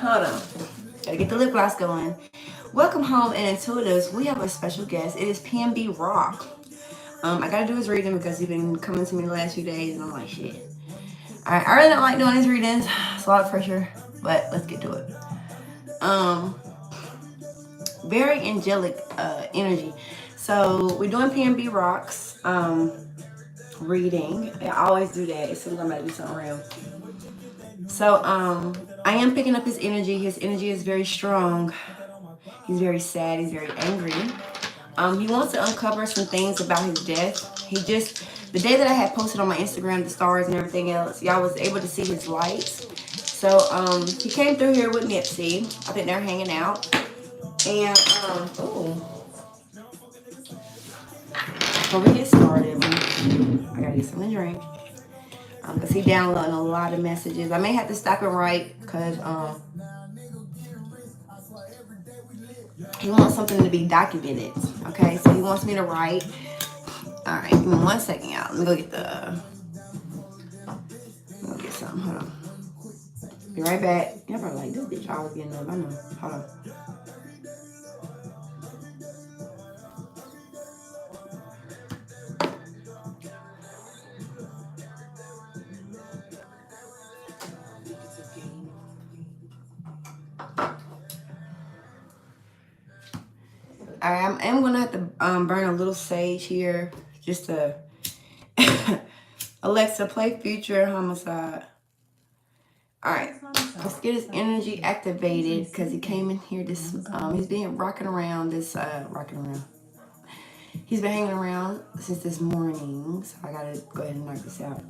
Hold on. Gotta get the lip gloss going. Welcome home and Intuitives. We have a special guest. It is PNB Rock. I gotta do his reading because he's been coming to me the last few days and I'm like, shit. Alright, I really don't like doing his readings. It's a lot of pressure, but let's get to it. Very angelic energy. So we're doing PNB Rock's reading. I always do that as soon as I'm about to do something real. So I am picking up his energy. His energy is very strong. He's very sad. He's very angry. He wants to uncover some things about his death. The day that I had posted on my Instagram, the stars and everything else, y'all was able to see his lights. So he came through here with Nipsey. I think they're hanging out. And before we get started, I gotta get something to drink. Because he's downloading a lot of messages. I may have to stop and write because he wants something to be documented. Okay, so he wants me to write. Alright, give me 1 second, y'all. Let me go get something. Hold on. Be right back. Y'all probably like, this bitch always getting up. I know. Hold on. Alright, I'm gonna have to burn a little sage here just to Alexa, play Future Homicide. Alright, let's get his energy activated because he came in here this he's been rocking around. He's been hanging around since this morning, so I gotta go ahead and knock this out.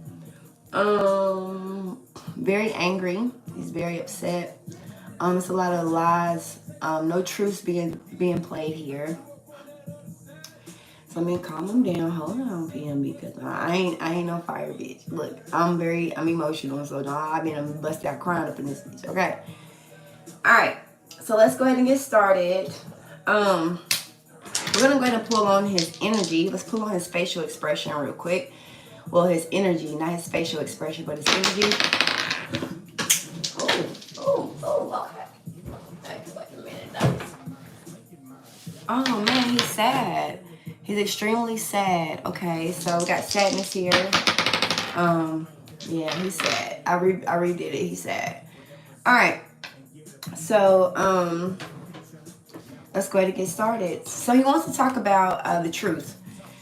Very angry. He's very upset. It's a lot of lies. No truths being played here. So let me calm him down. Hold on, PNB, because I ain't no fire bitch. Look, I'm emotional, so I've been busted out crying up in this bitch. Okay. Alright. So let's go ahead and get started. We're gonna go ahead and pull on his energy. Let's pull on his facial expression real quick. Well, his energy, not his facial expression, but his energy. Oh man, he's sad. He's extremely sad. Okay, so we got sadness here. Yeah, he's sad. I redid it. He's sad. All right. So let's go ahead and get started. So he wants to talk about the truth.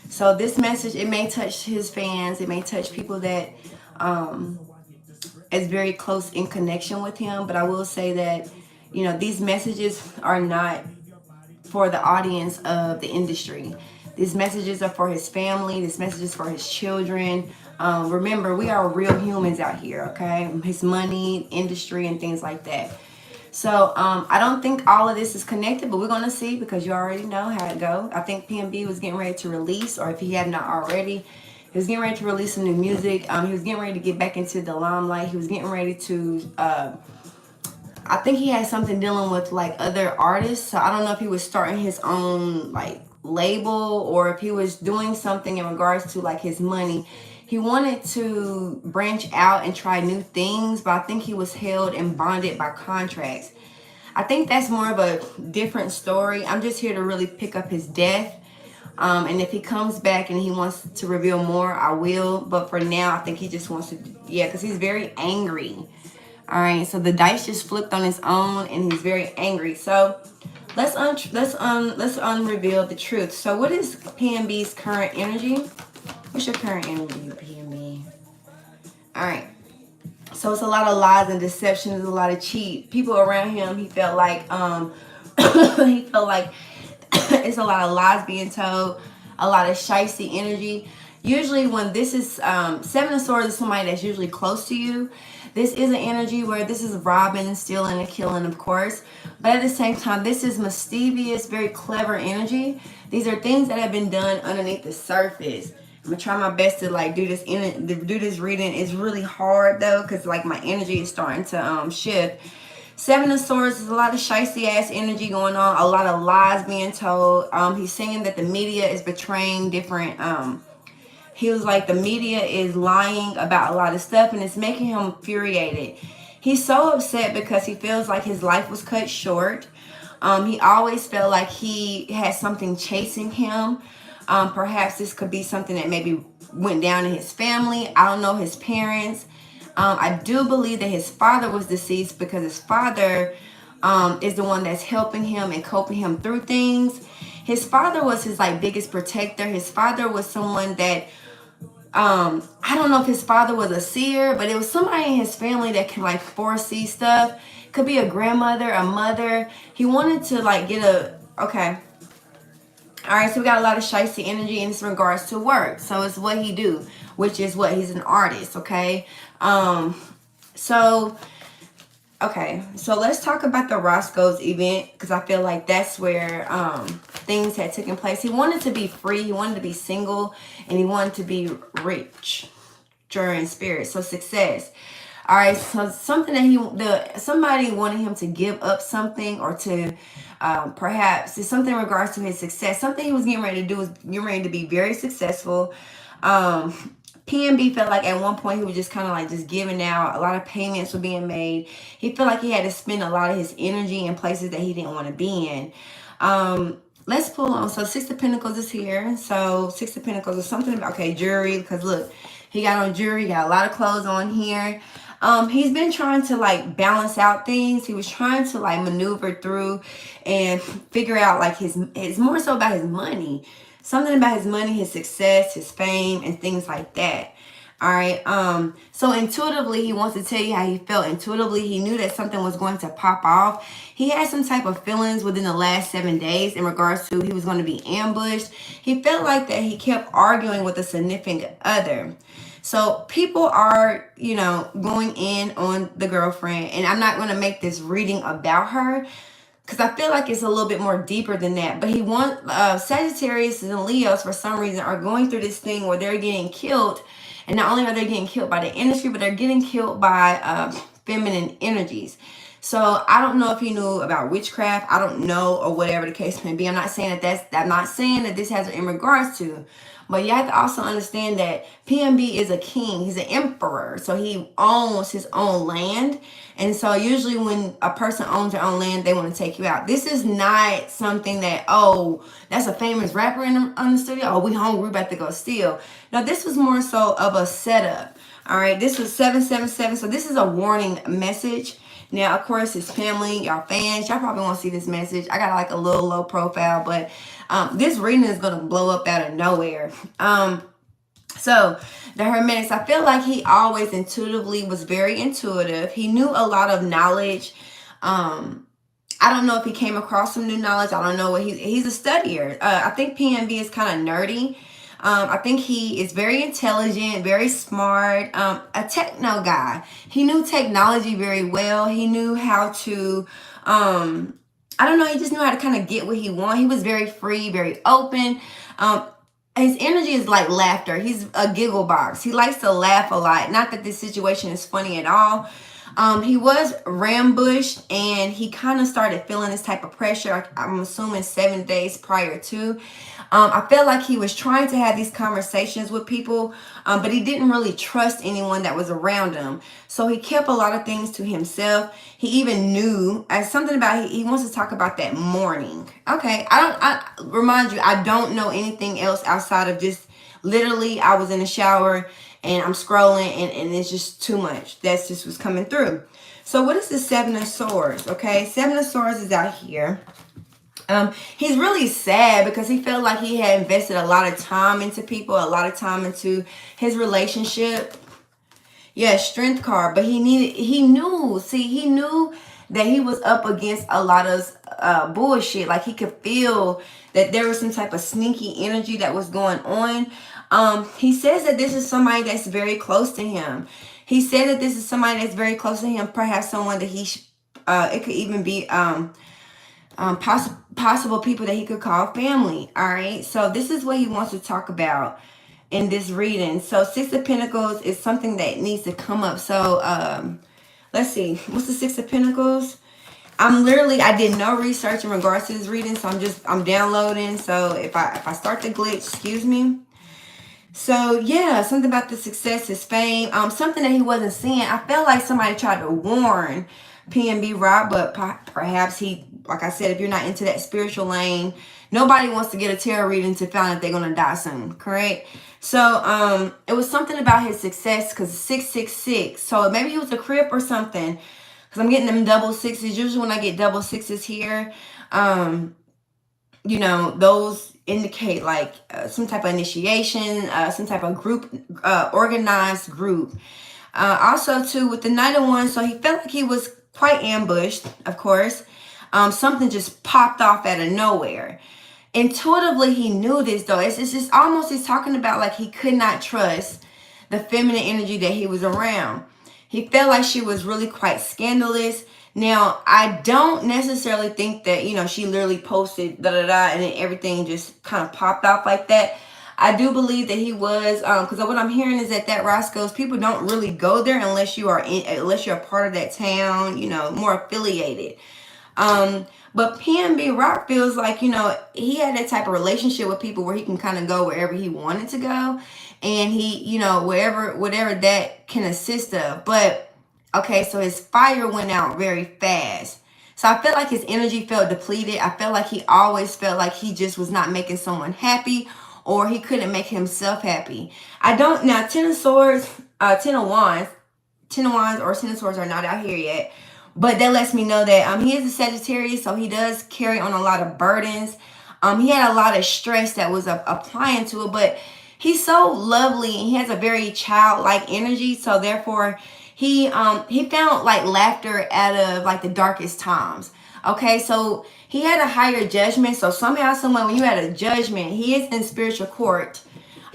So this message, it may touch his fans. It may touch people that is very close in connection with him. But I will say that, you know, these messages are not for the audience of the industry. These messages are for his family. This message is for his children. Remember, we are real humans out here, okay? His money, industry, and things like that. So I don't think all of this is connected, but we're going to see because you already know how it goes. I think PNB was getting ready to release, or if he had not already, he was getting ready to release some new music. He was getting ready to get back into the limelight. He was getting ready to... I think he had something dealing with like other artists. So I don't know if he was starting his own like label or if he was doing something in regards to like his money. He wanted to branch out and try new things, but I think he was held and bonded by contracts. I think that's more of a different story. I'm just here to really pick up his death. And if he comes back and he wants to reveal more, I will. But for now, I think he just wants to, yeah, because he's very angry. All right, so the dice just flipped on its own, and he's very angry. So let's unreveal the truth. So what is PNB's current energy? What's your current energy, PNB? All right. So it's a lot of lies and deception. There's a lot of cheat. People around him, he felt like it's a lot of lies being told, a lot of shicey energy. Usually when this is Seven of Swords is somebody that's usually close to you. This is an energy where this is robbing and stealing and killing, of course. But at the same time, this is mischievous, very clever energy. These are things that have been done underneath the surface. I'm gonna try my best to like do this reading. It's really hard though, because like my energy is starting to shift. Seven of Swords is a lot of shicey ass energy going on, a lot of lies being told. He's saying that the media is betraying different he was like the media is lying about a lot of stuff and it's making him infuriated. He's so upset because he feels like his life was cut short. He always felt like he had something chasing him. Perhaps this could be something that maybe went down in his family. I don't know, his parents. I do believe that his father was deceased because his father is the one that's helping him and coping him through things. His father was his like biggest protector. His father was someone that I don't know if his father was a seer, but it was somebody in his family that can like foresee stuff. Could be a grandmother, a mother. He wanted to like get a, okay. All right, so we got a lot of shiesty energy in regards to work. So it's what he do, which is what he's an artist, okay? Okay, so let's talk about the Roscoe's event, because I feel like that's where things had taken place. He wanted to be free, he wanted to be single, and he wanted to be rich during spirit. So success. All right, so something that somebody wanted him to give up something, or to perhaps it's something in regards to his success. Something he was getting ready to do was getting ready to be very successful. PNB felt like at one point he was just kind of like just giving out. A lot of payments were being made. He felt like he had to spend a lot of his energy in places that he didn't want to be in. Let's pull on. So Six of Pentacles is here. So Six of Pentacles is something about, okay, jewelry. Because look, he got on jewelry. He got a lot of clothes on here. He's been trying to like balance out things. He was trying to like maneuver through and figure out like it's more so about his money. Something about his money, his success, his fame, and things like that. All right. So intuitively, he wants to tell you how he felt. Intuitively, he knew that something was going to pop off. He had some type of feelings within the last 7 days in regards to he was going to be ambushed. He felt like that he kept arguing with a significant other. So people are, you know, going in on the girlfriend. And I'm not going to make this reading about her, because I feel like it's a little bit more deeper than that. But he wants Sagittarius and Leos for some reason are going through this thing where they're getting killed. And not only are they getting killed by the industry, but they're getting killed by feminine energies. So I don't know if he knew about witchcraft. I don't know, or whatever the case may be. I'm not saying that this has in regards to. But you have to also understand that PNB is a king. He's an emperor. So he owns his own land. And so usually when a person owns their own land, they want to take you out. This is not something that, oh, that's a famous rapper in the studio. Oh, we hungry, we about to go steal. No, this was more so of a setup. All right, this was 777. So this is a warning message. Now, of course, his family, y'all fans, y'all probably won't see this message. I got like a little low profile, but this reading is going to blow up out of nowhere. So the Hermetics, I feel like he always intuitively was very intuitive. He knew a lot of knowledge. I don't know if he came across some new knowledge. I don't know what he's a studier. I think PNB is kind of nerdy. I think he is very intelligent, very smart, a techno guy. He knew technology very well. He knew how to, I don't know, he just knew how to kind of get what he wanted. He was very free, very open. His energy is like laughter. He's a giggle box. He likes to laugh a lot. Not that this situation is funny at all. He was rambushed, and he kind of started feeling this type of pressure. I'm assuming 7 days prior to. I felt like he was trying to have these conversations with people, but he didn't really trust anyone that was around him. So he kept a lot of things to himself. He even knew something about he wants to talk about that morning. Okay, I remind you, I don't know anything else outside of just literally I was in the shower and I'm scrolling and it's just too much. That's just what's coming through. So what is the Seven of Swords? Okay, Seven of Swords is out here. He's really sad because he felt like he had invested a lot of time into people, a lot of time into his relationship. Yeah, Strength card, but he knew that he was up against a lot of bullshit. Like he could feel that there was some type of sneaky energy that was going on. He says that this is somebody that's very close to him. He said that this is somebody that's very close to him, perhaps someone that it could even be possible people that he could call family. All right, so this is what he wants to talk about in this reading. So Six of Pentacles is something that needs to come up. So let's see, what's the Six of Pentacles? I did no research in regards to this reading, so I'm downloading. So if I start to glitch, excuse me. So yeah, something about the success, his fame, something that he wasn't seeing. I felt like somebody tried to warn PNB Rock, but perhaps he, like I said, if you're not into that spiritual lane, nobody wants to get a tarot reading to find out they're gonna die soon, correct? So it was something about his success because 666. So maybe he was a crip or something. Because I'm getting them double sixes. Usually when I get double sixes here, you know, those indicate like some type of initiation, some type of group, organized group. Also too with the Knight of Wands, so he felt like he was quite ambushed, of course. Something just popped off out of nowhere. Intuitively he knew this though. It's just almost, he's talking about like he could not trust the feminine energy that he was around. He felt like she was really quite scandalous. Now, I don't necessarily think that, you know, she literally posted da-da-da and then everything just kind of popped off like that. I do believe that he was, because what I'm hearing is that Roscoe's people don't really go there unless you are unless you're a part of that town, you know, more affiliated. But PNB Rock feels like, you know, he had that type of relationship with people where he can kind of go wherever he wanted to go. And he, you know, whatever that can assist of. But, okay, so his fire went out very fast. So I felt like his energy felt depleted. I felt like he always felt like he just was not making someone happy or he couldn't make himself happy. I don't, now 10 of Swords, 10 of Wands or 10 of Swords are not out here yet. But that lets me know that he is a Sagittarius, so he does carry on a lot of burdens. He had a lot of stress that was applying to it, but he's so lovely and he has a very childlike energy. So therefore, he found like laughter out of like the darkest times. Okay, so he had a higher judgment. So somehow, someway, when you had a judgment, he is in spiritual court.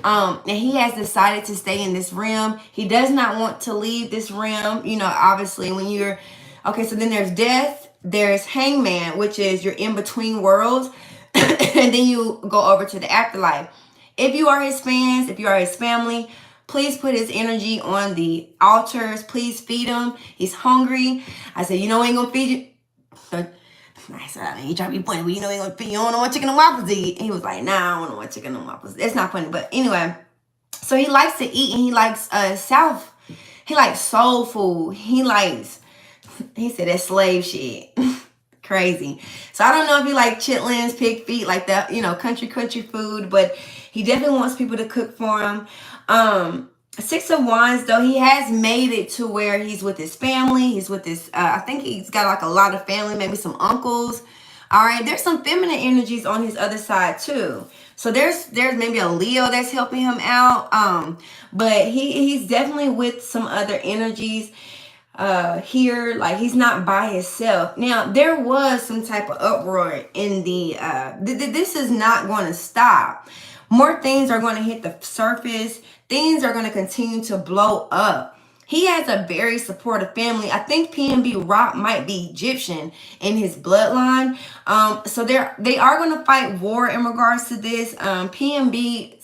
And he has decided to stay in this realm. He does not want to leave this realm. You know, obviously, when you're okay, so then there's death, there's hangman, which is you're in between worlds, and then you go over to the afterlife. If you are his fans, if you are his family, please put his energy on the altars. Please feed him. He's hungry. I said, you know, I ain't gonna feed you. So, I said, he tried to be funny, but you know, ain't gonna feed you. You don't want chicken and waffles to eat. And he was like, nah, I don't want chicken and waffles. It's not funny, but anyway. So he likes to eat and he likes he likes soul food. He said that slave shit. Crazy. So I don't know if he like chitlins, pig feet, like that, you know, country food, but he definitely wants people to cook for him. 6 of Wands, though, he has made it to where he's with his family. He's with his, I think he's got like a lot of family, maybe some uncles. All right, there's some feminine energies on his other side too. So there's maybe a Leo that's helping him out. But he's definitely with some other energies here. Like he's not by himself. Now there was some type of uproar in the this is not going to stop. More things are going to hit the surface. Things are going to continue to blow up. He has a very supportive family. I think PNB Rock might be Egyptian in his bloodline. So they are going to fight war in regards to this. PNB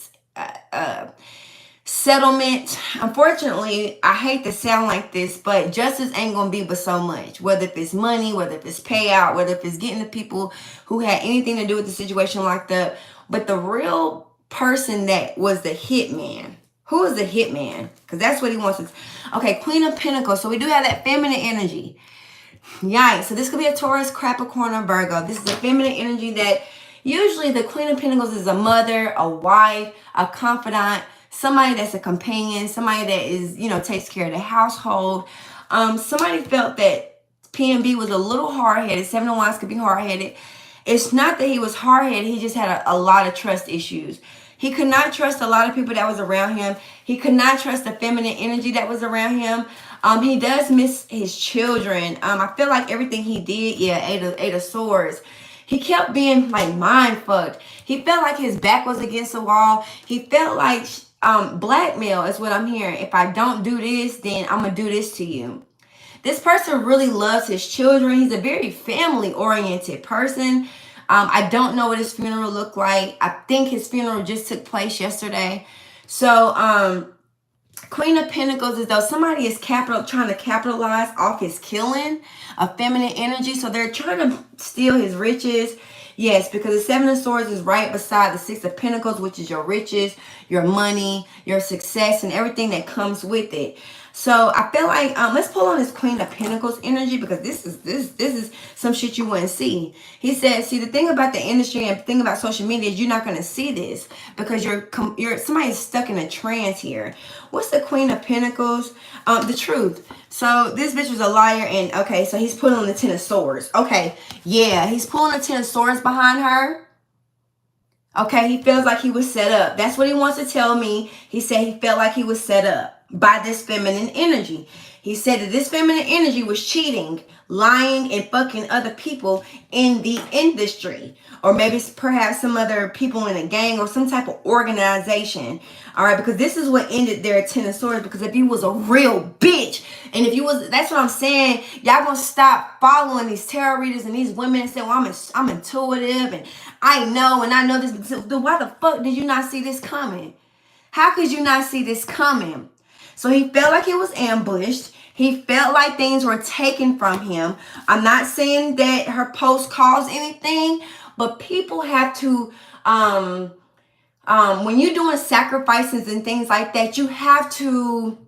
settlement. Unfortunately, I hate to sound like this, but justice ain't going to be but so much. Whether if it's money, whether if it's payout, whether if it's getting the people who had anything to do with the situation like that. But the real person that was the hitman. Who is the hitman? Because that's what he wants to. Okay, Queen of Pentacles. So we do have that feminine energy. Yikes. So this could be a Taurus, Capricorn, or Virgo. This is a feminine energy that usually the Queen of Pentacles is a mother, a wife, a confidant, somebody that's a companion, somebody that is, you know, takes care of the household. Somebody felt that PNB was a little hard-headed. 7 of Wands could be hard-headed. It's not that he was hard-headed. He just had a lot of trust issues. He could not trust a lot of people that was around him. He could not trust the feminine energy that was around him. He does miss his children. I feel like everything he did, yeah, 8 of Swords. He kept being like mind fucked. He felt like his back was against the wall. He felt like blackmail is what I'm hearing. If I don't do this, then I'm going to do this to you. This person really loves his children. He's a very family-oriented person. I don't know what his funeral looked like. I think his funeral just took place yesterday. So, Queen of Pentacles is though somebody is trying to capitalize off his killing of feminine energy. So they're trying to steal his riches. Yes, because the Seven of Swords is right beside the Six of Pentacles, which is your riches, your money, your success, and everything that comes with it. So I feel like let's pull on this Queen of Pentacles energy, because this is some shit you wouldn't see. He said, see, the thing about the industry and the thing about social media is you're not going to see this because you're somebody's stuck in a trance here. What's the Queen of Pentacles? The truth. So this bitch was a liar, and okay, so he's pulling on the Ten of Swords. Okay, yeah, he's pulling the Ten of Swords behind her. Okay, he feels like he was set up. That's what he wants to tell me. He said he felt like he was set up by this feminine energy. He said that this feminine energy was cheating, lying, and fucking other people in the industry. Or maybe perhaps some other people in a gang or some type of organization. All right, because this is what ended their Ten of Swords. Because if you was a real bitch, and if you was, that's what I'm saying, y'all gonna stop following these tarot readers and these women and say, well, I'm intuitive and I know this. Then why the fuck did you not see this coming? How could you not see this coming? So he felt like he was ambushed. He felt like things were taken from him. I'm not saying that her post caused anything, but people have to, when you're doing sacrifices and things like that, you have to,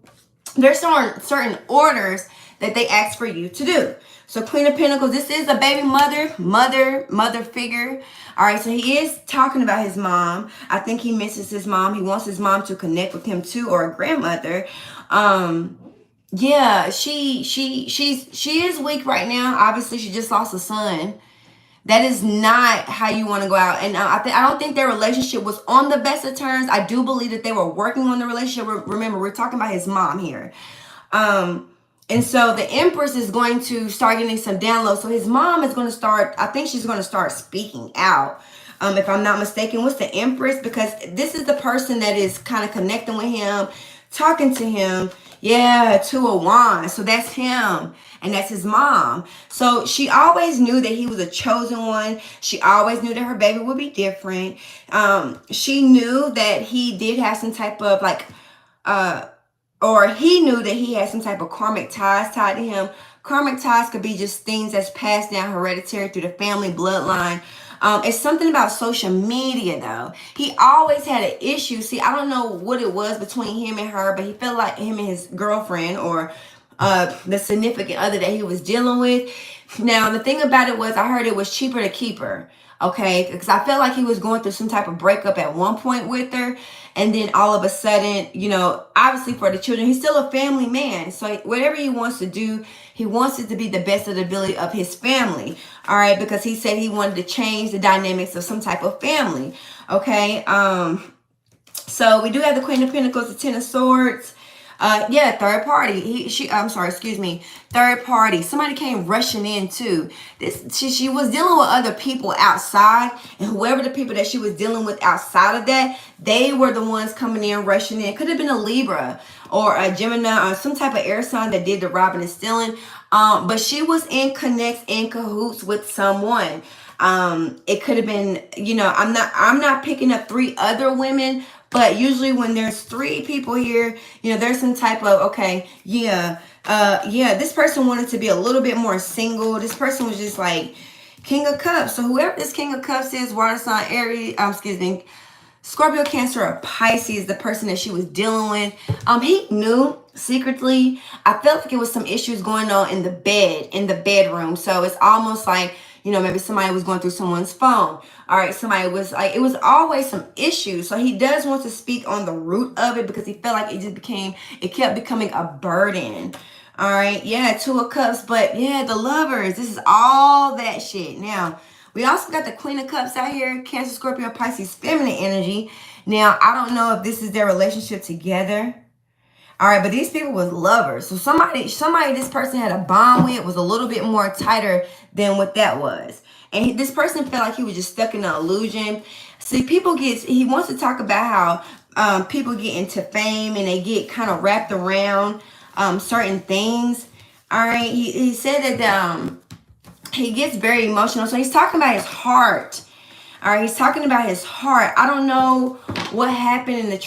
there's certain orders that they ask for you to do. So Queen of Pentacles, this is a baby mother figure. All right, so he is talking about his mom. I think he misses his mom. He wants his mom to connect with him too, or a grandmother. Yeah, she is weak right now. Obviously, she just lost a son. That is not how you want to go out. And I don't think their relationship was on the best of terms. I do believe that they were working on the relationship. Remember, we're talking about his mom here. And so the Empress is going to start getting some downloads. So his mom is going to start, I think she's going to start speaking out. If I'm not mistaken, what's the Empress? Because this is the person that is kind of connecting with him, talking to him. Yeah, Two of Wands. So that's him. And that's his mom. So she always knew that he was a chosen one. She always knew that her baby would be different. She knew that he did have some type of like, or he knew that he had some type of karmic ties tied to him. Karmic ties could be just things that's passed down hereditary through the family bloodline. It's something about social media, though. He always had an issue. See, I don't know what it was between him and her, but he felt like him and his girlfriend or the significant other that he was dealing with. Now, the thing about it was, I heard it was cheaper to keep her. Okay, because I felt like he was going through some type of breakup at one point with her. And then all of a sudden, you know, obviously for the children, he's still a family man. So whatever he wants to do, he wants it to be the best of the ability of his family. All right, because he said he wanted to change the dynamics of some type of family. Okay, so we do have the Queen of Pentacles, the Ten of Swords. Yeah, third party. Third party. Somebody came rushing in too. She was dealing with other people outside, and whoever the people that she was dealing with outside of that, they were the ones coming in, rushing in. Could have been a Libra or a Gemini or some type of air sign that did the robbing and stealing. But she was in cahoots with someone. It could have been, you know, I'm not picking up 3 other women. But usually when there's 3 people here, you know, there's some type of, okay, this person wanted to be a little bit more single. This person was just like King of Cups. So whoever this King of Cups is, water sign, Aries, Scorpio, Cancer, or Pisces, the person that she was dealing with, he knew secretly. I felt like it was some issues going on in the bedroom. So it's almost like, you know, maybe somebody was going through someone's phone. All right, somebody was like, it was always some issues. So he does want to speak on the root of it because he felt like it kept becoming a burden. All right, yeah, 2 of Cups. But yeah, the Lovers, this is all that shit. Now, we also got the Queen of Cups out here, Cancer, Scorpio, Pisces, feminine energy. Now, I don't know if this is their relationship together. All right, but these people was lovers. So somebody this person had a bond with was a little bit more tighter than what that was. And this person felt like he was just stuck in an illusion. See, he wants to talk about how people get into fame and they get kind of wrapped around certain things. All right, he said that he gets very emotional. So he's talking about his heart. All right, he's talking about his heart. I don't know what happened in the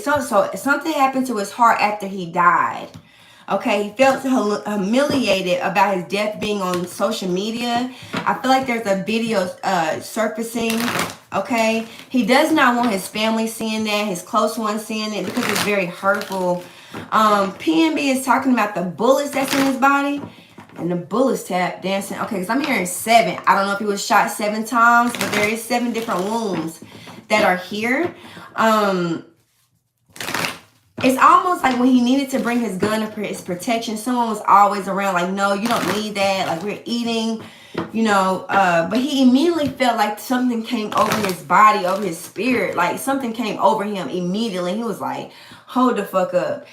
so something happened to his heart after he died. Okay, he felt humiliated about his death being on social media. I feel like there's a video surfacing. Okay, he does not want his family seeing that, his close ones seeing it, because it's very hurtful. PNB is talking about the bullets that's in his body. And the bullets tap dancing. Okay, because I'm hearing 7. I don't know if he was shot 7 times, but there is 7 different wounds that are here. It's almost like when he needed to bring his gun for his protection, someone was always around like, no, you don't need that. Like, we're eating, you know. But he immediately felt like something came over his body, over his spirit. Like, something came over him immediately. He was like, hold the fuck up.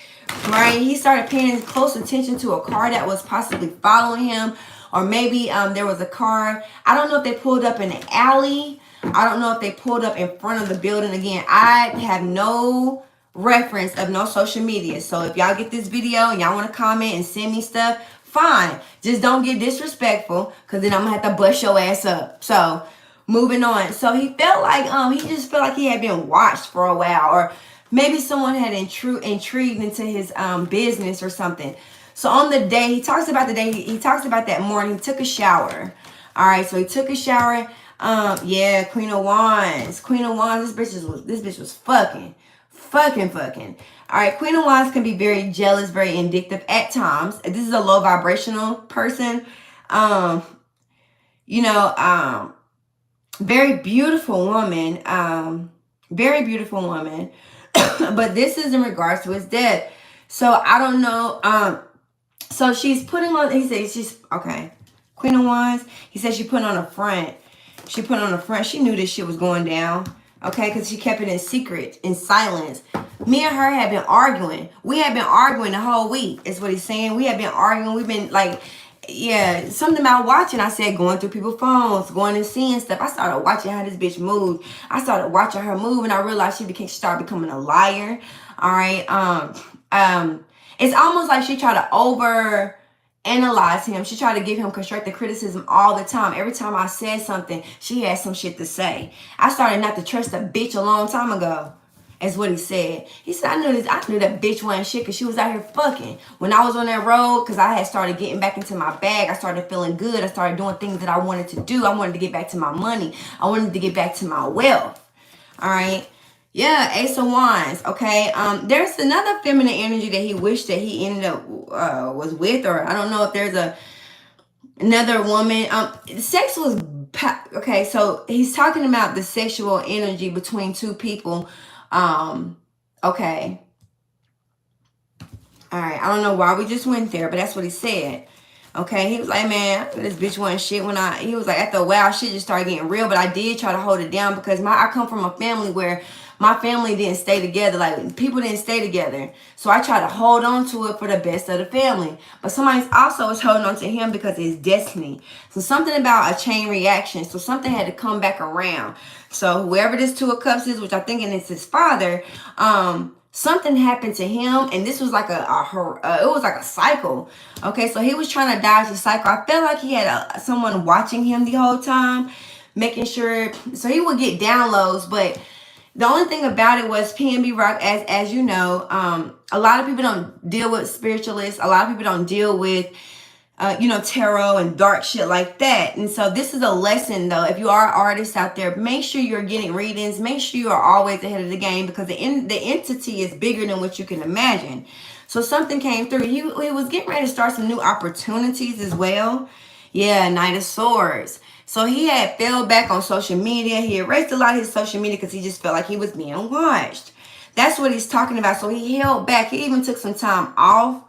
Right? He started paying close attention to a car that was possibly following him. Or maybe there was a car. I don't know if they pulled up in the alley. I don't know if they pulled up in front of the building. Again, I have no reference of no social media. So if y'all get this video and y'all want to comment and send me stuff, fine. Just don't get disrespectful, because then I'm going to have to bust your ass up. So moving on. So he felt like, he just felt like he had been watched for a while. Or maybe someone had intrigued into his business or something. So on the day, he talks about the day, he talks about that morning, he took a shower. All right, so he took a shower. Yeah, Queen of Wands. Queen of Wands, this bitch was fucking. All right, Queen of Wands can be very jealous, very vindictive at times. This is a low vibrational person. You know, very beautiful woman. Very beautiful woman. But this is in regards to his death. So I don't know. So she's putting on, he says she's, okay, Queen of Wands, he said she put on a front. She put on a front. She knew this shit was going down. Okay, because she kept it in secret, in silence. Me and her have been arguing. We have been arguing the whole week, is what he's saying. We have been arguing. We've been like, yeah, something about watching. I said going through people's phones, going and seeing stuff. I started watching how this bitch moved. I started watching her move, and I realized she started becoming a liar. All right. It's almost like she tried to analyze him. She tried to give him constructive criticism all the time. Every time I said something, she had some shit to say. I started not to trust a bitch a long time ago, is what he said. He said, I knew that bitch wasn't shit because she was out here fucking. When I was on that road, because I had started getting back into my bag, I started feeling good. I started doing things that I wanted to do. I wanted to get back to my money. I wanted to get back to my wealth. All right. Yeah, Ace of Wands, okay? There's another feminine energy that he wished that he ended up was with, or I don't know if there's another woman. Sex was, okay, so he's talking about the sexual energy between two people. Okay. All right, I don't know why we just went there, but that's what he said. Okay, he was like, man, this bitch wasn't shit he was like, after a while, shit just started getting real, but I did try to hold it down because I come from a family where my family didn't stay together. Like, people didn't stay together. So I try to hold on to it for the best of the family. But somebody also is holding on to him because of his destiny. So something about a chain reaction. So something had to come back around. So whoever this Two of Cups is, which I think is his father, something happened to him, and this was like it was like a cycle. Okay, so he was trying to dodge the cycle. I felt like he had someone watching him the whole time, making sure, so he would get downloads. But the only thing about it was PNB Rock, as you know, a lot of people don't deal with spiritualists. A lot of people don't deal with tarot and dark shit like that. And so this is a lesson, though. If you are artists out there, make sure you're getting readings. Make sure you are always ahead of the game, because the entity is bigger than what you can imagine. So something came through. He was getting ready to start some new opportunities as well. Yeah, Knight of Swords. So he had fell back on social media. He erased a lot of his social media because he just felt like he was being watched. That's what he's talking about. So he held back. He even took some time off.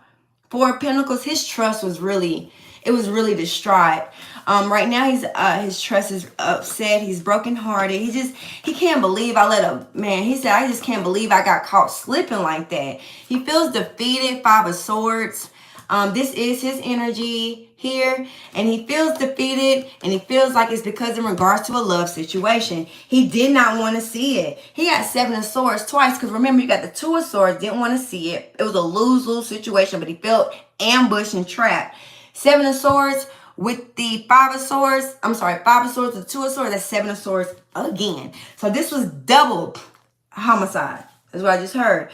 Four of Pentacles, his trust was really distraught. Right now his trust is upset. He's brokenhearted. He can't believe he said, I just can't believe I got caught slipping like that. He feels defeated. Five of Swords. This is his energy here, and he feels defeated, and he feels like it's because in regards to a love situation. He did not want to see it. He got Seven of Swords twice, because remember, you got the Two of Swords, didn't want to see it. It was a lose-lose situation, but he felt ambushed and trapped. Seven of Swords with the Five of Swords, Five of Swords with Two of Swords, that's Seven of Swords again. So this was double homicide. That's what I just heard.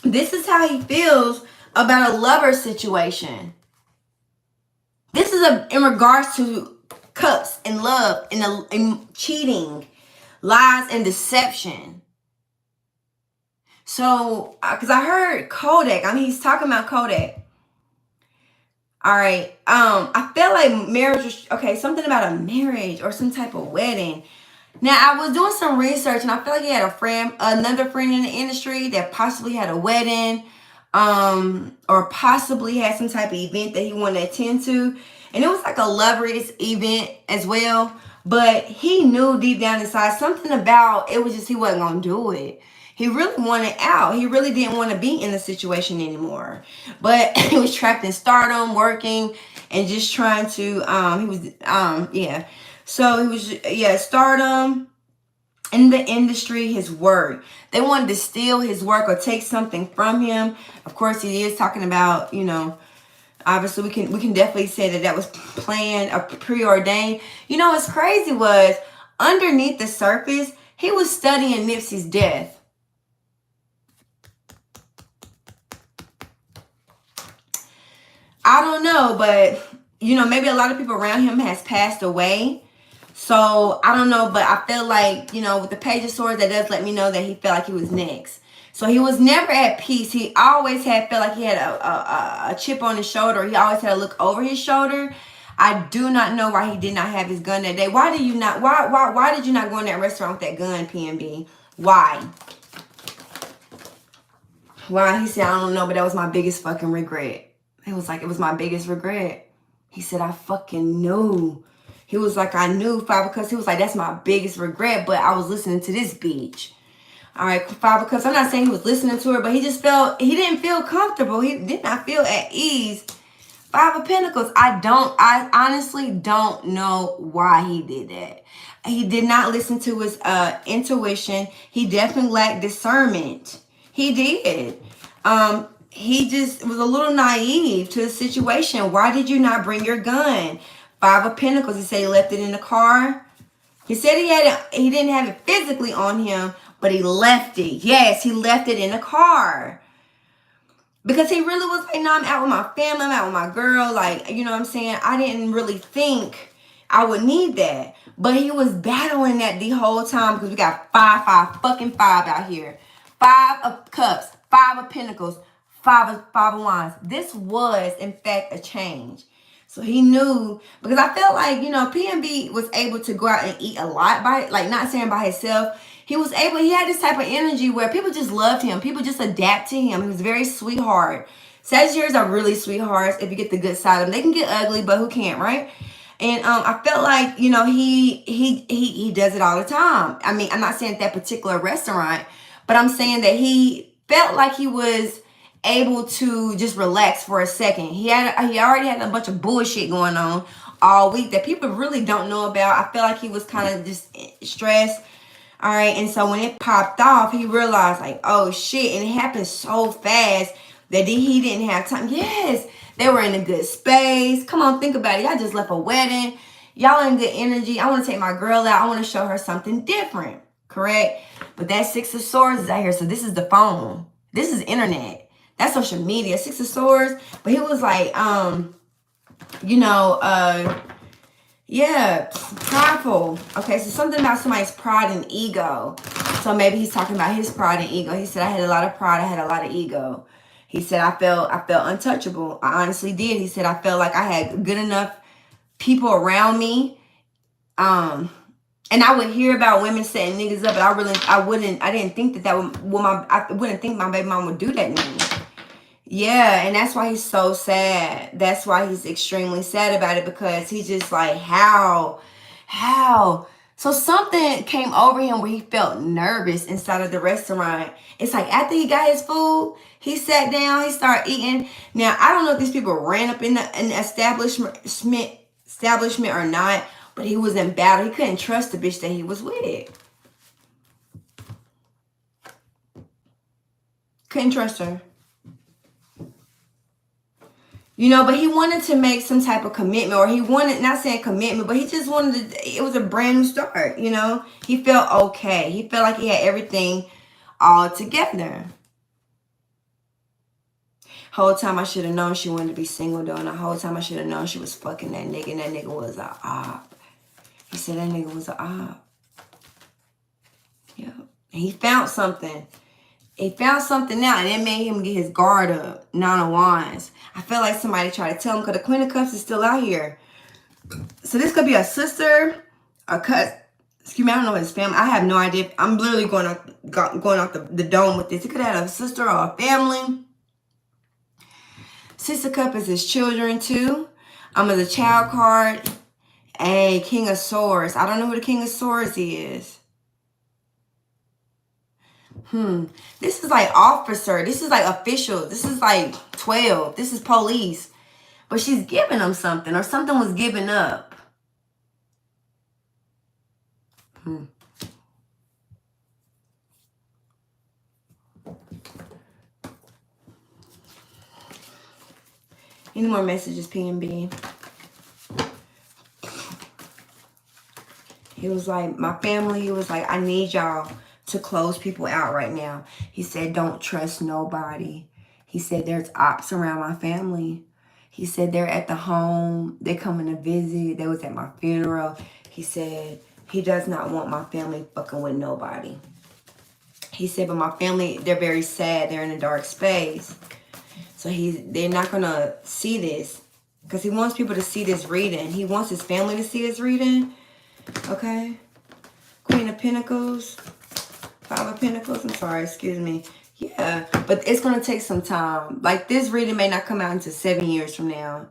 This is how he feels. about a lover situation. This is in regards to cups and love and cheating, lies and deception. So, because I heard Kodak. I mean, he's talking about Kodak. All right. I feel like marriage was, okay, something about a marriage or some type of wedding. Now, I was doing some research and I feel like he had a friend, another friend in the industry that possibly had a wedding, or possibly had some type of event that he wanted to attend to. And it was like a lovers event as well. But he knew deep down inside something about it was just he wasn't going to do it. He really wanted out. He really didn't want to be in the situation anymore. But he was trapped in stardom, working, and just trying to, yeah. So he was, stardom, in the industry, his work. They wanted to steal his work or take something from him. Of course, he is talking about, obviously we can definitely say that was planned or preordained. What's crazy was underneath the surface, he was studying Nipsey's death. I don't know, but maybe a lot of people around him has passed away. So I don't know, but I feel like, with the Page of Swords, that does let me know that he felt like he was next. So he was never at peace. He always felt like he had a chip on his shoulder. He always had to look over his shoulder. I do not know why he did not have his gun that day. Why did you not go in that restaurant with that gun, PNB? Why? Why? He said, I don't know, but that was my biggest fucking regret. It was my biggest regret. He said, I fucking knew. He was like, I knew, Five of Cups. He was like, that's my biggest regret, but I was listening to this bitch. All right, Five of Cups. I'm not saying he was listening to her, but he didn't feel comfortable. He did not feel at ease. Five of Pentacles. I honestly don't know why he did that. He did not listen to his intuition. He definitely lacked discernment. He did. He just was a little naive to the situation. Why did you not bring your gun? Five of Pentacles. He said he left it in the car. He said he didn't have it physically on him, but he left it. Yes, he left it in the car. Because he really was like, no, I'm out with my family. I'm out with my girl. Like, you know what I'm saying? I didn't really think I would need that. But he was battling that the whole time because we got fucking five out here. Five of Cups, Five of Pentacles, Five of Wands. This was, in fact, a change. So he knew, because I felt like, PNB was able to go out and eat a lot not saying by himself. He had this type of energy where people just loved him. People just adapt to him. He was very sweetheart. Sagittarius are really sweethearts if you get the good side of them. They can get ugly, but who can't, right? And I felt like, he does it all the time. I mean, I'm not saying at that particular restaurant, but I'm saying that he felt like he was able to just relax for a second. He already had a bunch of bullshit going on all week that people really don't know about. I feel like he was kind of just stressed. All right. And so when it popped off, he realized like, oh shit. And it happened so fast that he didn't have time. Yes. They were in a good space. Come on, think about it. Y'all just left a wedding. Y'all in good energy. I want to take my girl out. I want to show her something different. Correct? But that Six of Swords is out here. So this is the phone. This is internet. That's social media. Six of Swords. But he was like, yeah, prideful. Okay, so something about somebody's pride and ego. So maybe he's talking about his pride and ego. He said, I had a lot of pride. I had a lot of ego. He said, I felt untouchable. I honestly did. He said, I felt like I had good enough people around me. And I would hear about women setting niggas up, but I didn't think I wouldn't think my baby mom would do that to me. Yeah, and that's why he's so sad. That's why he's extremely sad about it, because he's just like, how? So something came over him where he felt nervous inside of the restaurant. It's like after he got his food, he sat down, he started eating. Now, I don't know if these people ran up in the establishment or not, but he was in battle. He couldn't trust the bitch that he was with. Couldn't trust her. But he wanted to make some type of commitment, or he wanted, not saying commitment, but he just wanted to, it was a brand new start, He felt okay. He felt like he had everything all together. Whole time I should have known she wanted to be single though. And the whole time I should have known she was fucking that nigga. And that nigga was a op. He said that nigga was a op. Yeah. And he found something. He found something out, and it made him get his guard up. Nine of Wands. I feel like somebody tried to tell him, because the Queen of Cups is still out here. So this could be a sister, a cousin. Excuse me, I don't know his family. I have no idea. I'm literally going off the dome with this. It could have a sister or a family. Six of Cups is his children too. The child card. A King of Swords. I don't know who the King of Swords is. This is like officer. This is like official. This is like 12. This is police. But she's giving them something, or something was given up. Any more messages, PNB? He was like, my family, he was like, I need y'all to close people out right now. He said, don't trust nobody. He said, there's ops around my family. He said, they're at the home. They're coming to visit. They was at my funeral. He said, he does not want my family fucking with nobody. He said, but my family, they're very sad. They're in a dark space. So they're not going to see this, because he wants people to see this reading. He wants his family to see this reading. Okay. Queen of Pentacles. Five of Pentacles. I'm sorry. Excuse me. Yeah. But it's going to take some time. Like, this reading may not come out until 7 years from now.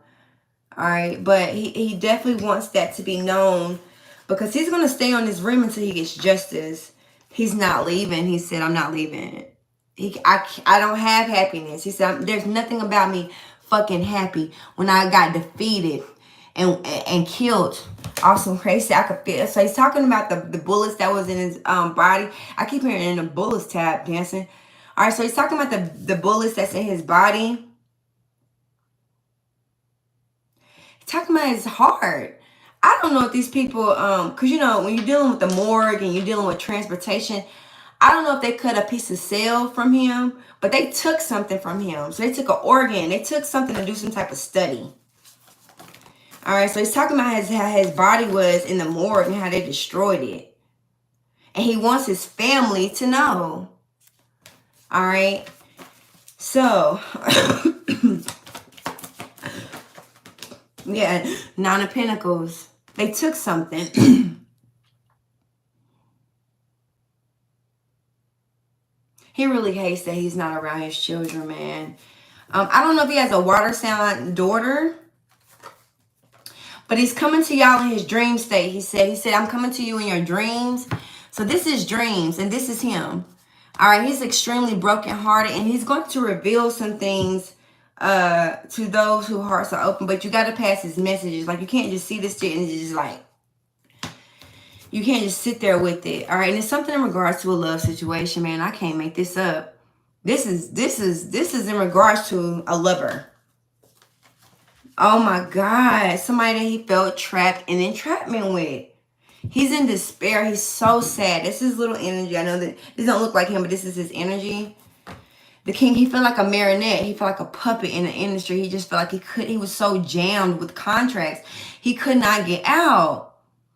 All right. But he definitely wants that to be known, because he's going to stay on this rim until he gets justice. He's not leaving. He said, I'm not leaving. I don't have happiness. He said, there's nothing about me fucking happy when I got defeated and killed. Awesome, crazy. I could feel. So he's talking about the bullets that was in his body. I keep hearing the bullets tap dancing. All right, so he's talking about the bullets that's in his body. He's talking about his heart. I don't know if these people, because you know, when you're dealing with the morgue and you're dealing with transportation, I don't know if they cut a piece of cell from him, but they took something from him. So they took an organ. They took something to do some type of study. All right, so he's talking about how his body was in the morgue and how they destroyed it. And he wants his family to know. All right. So, yeah, Nine of Pentacles. They took something. He really hates that he's not around his children, man. I don't know if he has a water sign daughter, but he's coming to y'all in his dream state. He said, I'm coming to you in your dreams. So this is dreams, and this is him. All right, he's extremely brokenhearted, and he's going to reveal some things to those whose hearts are open. But you got to pass his messages. Like, you can't just see this shit and just like, you can't just sit there with it. All right, and it's something in regards to a love situation, man. I can't make this up. This is in regards to a lover. Oh my God, somebody that he felt trapped in entrapment with. He's in despair. He's so sad. This is little energy. I know that this don't look like him, but this is his energy. The king, he felt like a marionette. He felt like a puppet in the industry. He just felt like he was so jammed with contracts. He could not get out.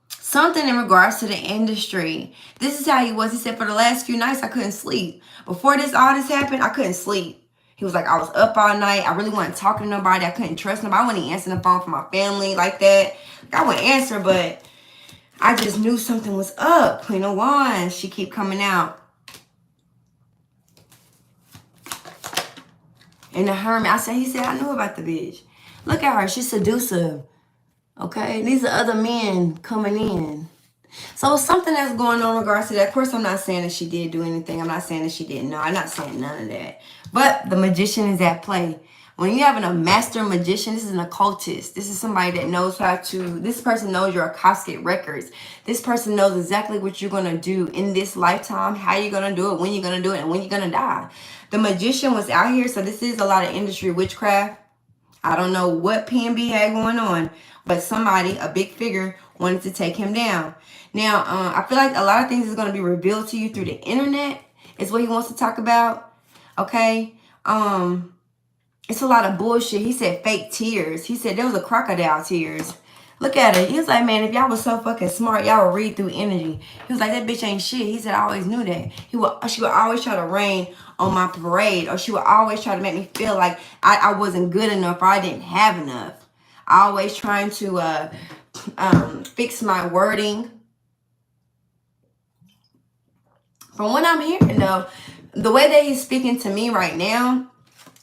Something in regards to the industry. This is how he was. He said, for the last few nights, I couldn't sleep. Before all this happened, I couldn't sleep. He was like, I was up all night. I really wasn't talking to nobody. I couldn't trust nobody. I wasn't even answering the phone for my family like that. I wouldn't answer, but I just knew something was up. Queen of Wands, she keep coming out. And the Hermit, he said, I knew about the bitch. Look at her. She's seductive. Okay, these are other men coming in. So something that's going on in regards to that. Of course, I'm not saying that she did do anything. I'm not saying that she didn't know. I'm not saying none of that. But the magician is at play. When you're having a master magician, this is an occultist. This is somebody that knows how to, this person knows your Akashic records. This person knows exactly what you're going to do in this lifetime, how you're going to do it, when you're going to do it, and when you're going to die. The magician was out here, so this is a lot of industry witchcraft. I don't know what PNB had going on, but somebody, a big figure, wanted to take him down. Now, I feel like a lot of things is going to be revealed to you through the internet, is what he wants to talk about. Okay? It's a lot of bullshit. He said fake tears. He said there was a crocodile tears. Look at it. He was like, man, if y'all was so fucking smart, y'all would read through energy. He was like, that bitch ain't shit. He said, I always knew that. She would always try to rain on my parade, or she would always try to make me feel like I wasn't good enough, or I didn't have enough. I always trying to fix my wording. From what I'm hearing, though, the way that he's speaking to me right now,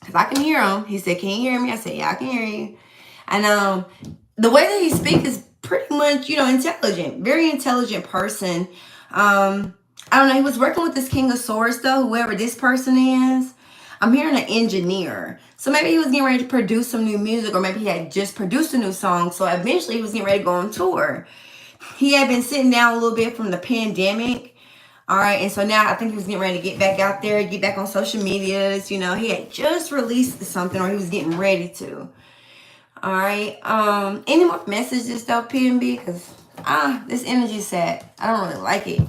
because I can hear him. He said, can you hear me? I said, yeah, I can hear you. And the way that he speaks is pretty much, you know, intelligent. Very intelligent person. I don't know. He was working with this King of Swords, though, whoever this person is. I'm hearing an engineer. So maybe he was getting ready to produce some new music, or maybe he had just produced a new song. So eventually he was getting ready to go on tour. He had been sitting down a little bit from the pandemic. All right, and so now I think he was getting ready to get back out there, get back on social medias. You know, he had just released something, or he was getting ready to. All right. Any more messages though, PNB? Because this energy is sad. I don't really like it.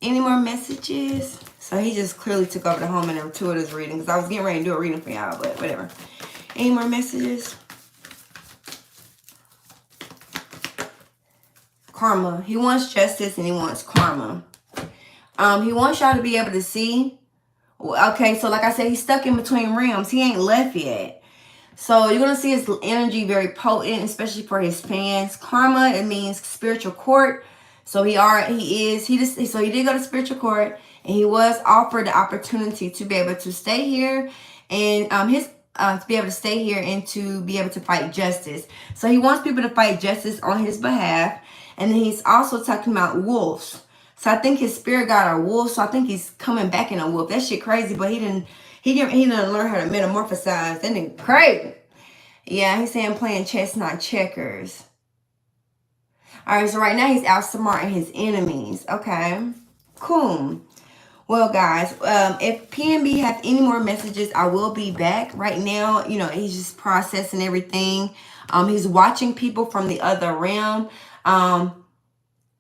Any more messages? So he just clearly took over the home and two of his reading, because I was getting ready to do a reading for y'all, but whatever. Any more messages? Karma. He wants justice and he wants karma. He wants y'all to be able to see. Okay, so like I said, he's stuck in between realms. He ain't left yet. So you're going to see his energy very potent, especially for his fans. Karma, it means spiritual court. So he did go to spiritual court, and he was offered the opportunity to be able to stay here and to be able to stay here and to be able to fight justice. So he wants people to fight justice on his behalf. And then he's also talking about wolves. So I think his spirit got a wolf. So I think he's coming back in a wolf. That shit crazy, but he didn't learn how to metamorphosize. That ain't crazy. Yeah, he's saying playing chess, not checkers. All right, so right now he's outsmarting his enemies. Okay, cool. Well, guys, if PNB have any more messages, I will be back. Right now, you know, he's just processing everything. He's watching people from the other realm.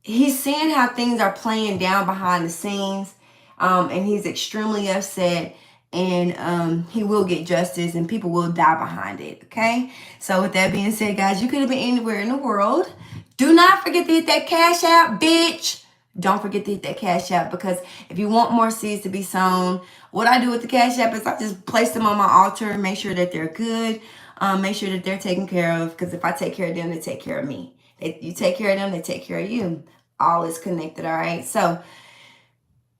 He's seeing how things are playing down behind the scenes, and he's extremely upset, and he will get justice, and people will die behind it. Okay, so with that being said, guys, you could have been anywhere in the world. Do not forget to hit that Cash App, bitch. Don't forget to hit that Cash App, because if you want more seeds to be sown, what I do with the Cash App is I just place them on my altar and make sure that they're good. Make sure that they're taken care of, because if I take care of them, they take care of me. You take care of them, they take care of you. All is connected, all right? So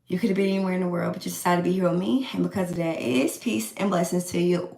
you could have been anywhere in the world, but you decided to be here with me. And because of that, it is peace and blessings to you.